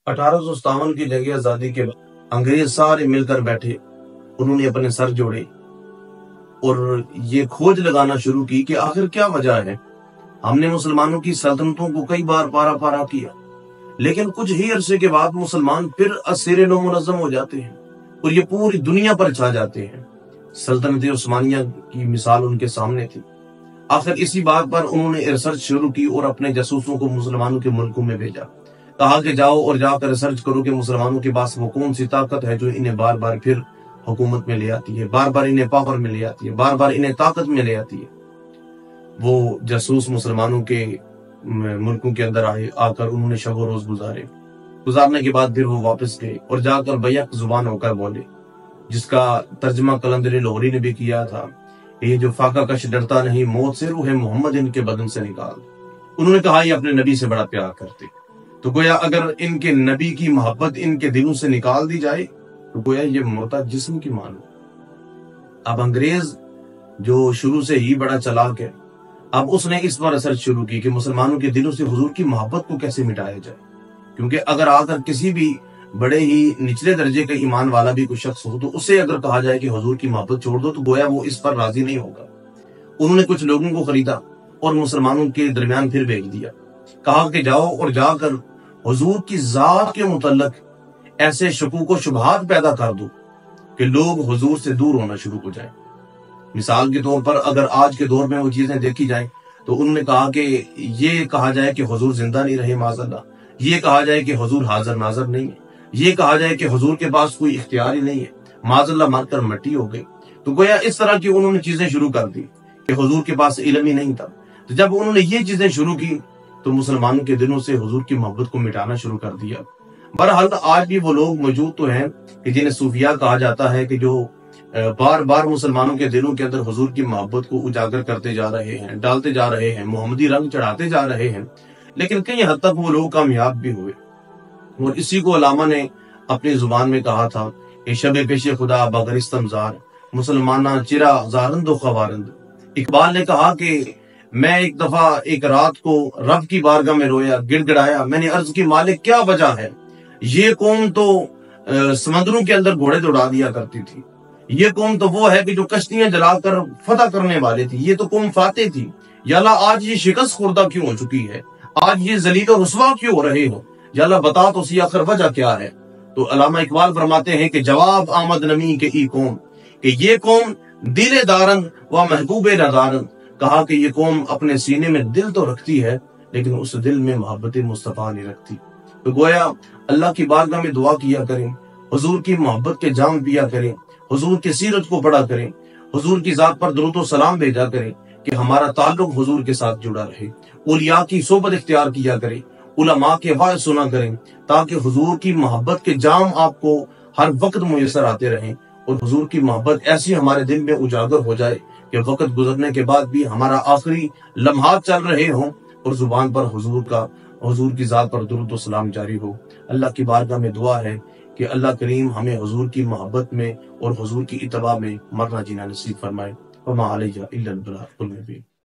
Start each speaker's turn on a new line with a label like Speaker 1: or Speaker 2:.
Speaker 1: 1857 کی جنگ آزادی کے بعد انگریز سارے مل کر بیٹھے، انہوں نے اپنے سر جوڑے اور یہ کھوج لگانا شروع کی کہ آخر کیا وجہ ہے۔ ہم نے مسلمانوں کی سلطنتوں کو کئی بار پارا پارا کیا، لیکن کچھ ہی عرصے کے بعد مسلمان پھر اسیر نو منظم ہو جاتے ہیں اور یہ پوری دنیا پر چھا جاتے ہیں۔ سلطنت عثمانیہ کی مثال ان کے سامنے تھی۔ آخر اسی بات پر انہوں نے ریسرچ شروع کی اور اپنے جاسوسوں کو مسلمانوں کے ملکوں میں بھیجا، کہا کہ جاؤ اور جا کر ریسرچ کرو کہ مسلمانوں کے پاس وہ کون سی طاقت ہے جو انہیں بار بار پھر حکومت میں لے آتی ہے، بار بار انہیں پاور میں لے آتی ہے، بار بار انہیں طاقت میں لے آتی ہے۔ وہ جاسوس مسلمانوں کے ملکوں کے اندر آ کر انہوں نے شب و روز گزارنے کے بعد پھر وہ واپس گئے اور جا کر بیک زبان ہو کر بولے، جس کا ترجمہ قلندر لاہوری نے بھی کیا تھا، یہ جو فاقہ کش ڈرتا نہیں موت سے، روح محمد ان کے بدن سے نکال۔ انہوں نے کہا یہ اپنے نبی سے بڑا پیار کرتے، تو گویا اگر ان کے نبی کی محبت ان کے دلوں سے نکال دی جائے تو گویا یہ مردہ جسم کی مانو۔ اب انگریز جو شروع سے ہی بڑا چلاک ہے، اب اس نے اس پر ریسرچ شروع کی کہ مسلمانوں کے دلوں سے حضور کی محبت کو کیسے مٹایا جائے، کیونکہ اگر آ کر کسی بھی بڑے ہی نچلے درجے کا ایمان والا بھی کوئی شخص ہو تو اسے اگر کہا جائے کہ حضور کی محبت چھوڑ دو تو گویا وہ اس پر راضی نہیں ہوگا۔ انہوں نے کچھ لوگوں کو خریدا اور مسلمانوں کے درمیان پھر بھیج دیا، کہا کہ جاؤ اور جا کر حضور کی ذات کے متعلق ایسے شکوک و شبہات پیدا کر دو کہ لوگ حضور سے دور ہونا شروع ہو جائیں۔ مثال کے طور پر اگر آج کے دور میں وہ چیزیں دیکھی جائیں تو انہوں نے کہا کہ یہ کہا جائے کہ حضور زندہ نہیں رہے معاذ اللہ، یہ کہا جائے کہ حضور حاضر ناظر نہیں ہے، یہ کہا جائے کہ حضور کے پاس کوئی اختیار ہی نہیں ہے، معاذ اللہ مر کر مٹی ہو گئی۔ تو گویا اس طرح کی انہوں نے چیزیں شروع کر دی کہ حضور کے پاس علم ہی نہیں تھا۔ تو جب انہوں نے یہ چیزیں شروع کی تو مسلمانوں کے دلوں سے حضور کی محبت کو مٹانا شروع کر دیا۔ بہرحال آج بھی وہ لوگ موجود تو ہیں کہ جنہیں صوفیاء کہا جاتا ہے، کہ جو بار بار مسلمانوں کے دلوں کے اندر حضور کی محبت کو اجاگر کرتے جا رہے ہیں، ڈالتے جا رہے ہیں، محمدی رنگ چڑھاتے جا رہے ہیں، لیکن کئی حد تک وہ لوگ کامیاب بھی ہوئے۔ اور اسی کو علامہ نے اپنی زبان میں کہا تھا کہ شب پیش خدا بغرستم زار، مسلمانہ چرا زارند و خوارند۔ اقبال نے کہا کہ میں ایک دفعہ ایک رات کو رب کی بارگاہ میں رویا، گڑ گڑایا، میں نے عرض کی مالک کیا وجہ ہے؟ یہ قوم تو سمندروں کے اندر گھوڑے دوڑا دیا کرتی تھی، یہ قوم تو وہ ہے کہ جو کشتیاں جلا کر فتح کرنے والے تھی، یہ تو قوم فاتح تھی، یا اللہ آج یہ شکست خوردہ کیوں ہو چکی ہے، آج یہ ذلیل و رسوا کیوں ہو رہے ہو، یا اللہ بتا تو سی آخر وجہ کیا ہے؟ تو علامہ اقبال فرماتے ہیں کہ جواب آمد نمی کے ای قوم، کہ یہ قوم دل دارن و محبوب ندارن، کہا کہ یہ قوم اپنے سینے میں دل تو رکھتی ہے لیکن اس دل میں محبت مصطفیٰ نہیں رکھتی۔ تو گویا اللہ کی بارگاہ میں دعا کیا کریں، حضور کی محبت کے جام پیا کریں، حضور کی سیرت کو پڑھا کریں، حضور کی ذات پر درود و سلام بھیجا کریں کہ ہمارا تعلق حضور کے ساتھ جڑا رہے، اولیاء کی صحبت اختیار کیا کریں، علماء کے وعظ سنا کریں، تاکہ حضور کی محبت کے جام آپ کو ہر وقت میسر آتے رہیں اور حضور کی محبت ایسی ہمارے دل میں اجاگر ہو جائے کہ وقت گزرنے کے بعد بھی ہمارا آخری لمحات چل رہے ہوں اور زبان پر حضور کی ذات پر درود و سلام جاری ہو۔ اللہ کی بارگاہ میں دعا ہے کہ اللہ کریم ہمیں حضور کی محبت میں اور حضور کی اتباع میں مرنا جینا نصیب فرمائے۔ وما علیہ الا البلاغ المبین۔